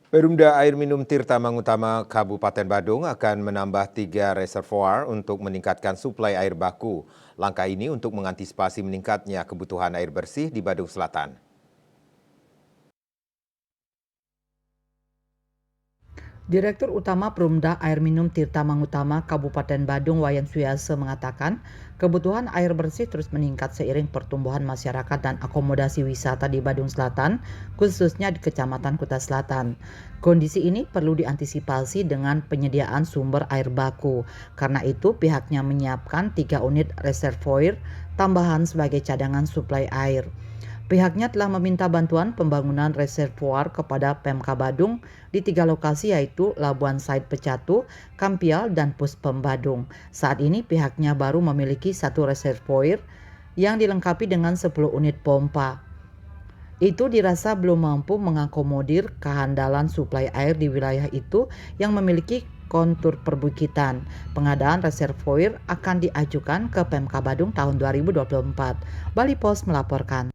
Perumda Air Minum Tirta Mangutama Kabupaten Badung akan menambah 3 reservoir untuk meningkatkan suplai air baku. Langkah ini untuk mengantisipasi meningkatnya kebutuhan air bersih di Badung Selatan. Direktur Utama Perumda Air Minum Tirta Mangutama Kabupaten Badung Wayan Suyase mengatakan, kebutuhan air bersih terus meningkat seiring pertumbuhan masyarakat dan akomodasi wisata di Badung Selatan, khususnya di Kecamatan Kuta Selatan. Kondisi ini perlu diantisipasi dengan penyediaan sumber air baku. Karena itu, pihaknya menyiapkan 3 unit reservoir tambahan sebagai cadangan suplai air. Pihaknya telah meminta bantuan pembangunan reservoir kepada Pemka Badung di 3 lokasi yaitu Labuan Said Pecatu, Kampial, dan Puspem Badung. Saat ini pihaknya baru memiliki 1 reservoir yang dilengkapi dengan 10 unit pompa. Itu dirasa belum mampu mengakomodir kehandalan suplai air di wilayah itu yang memiliki kontur perbukitan. Pengadaan reservoir akan diajukan ke Pemka Badung tahun 2024. Bali Pos melaporkan.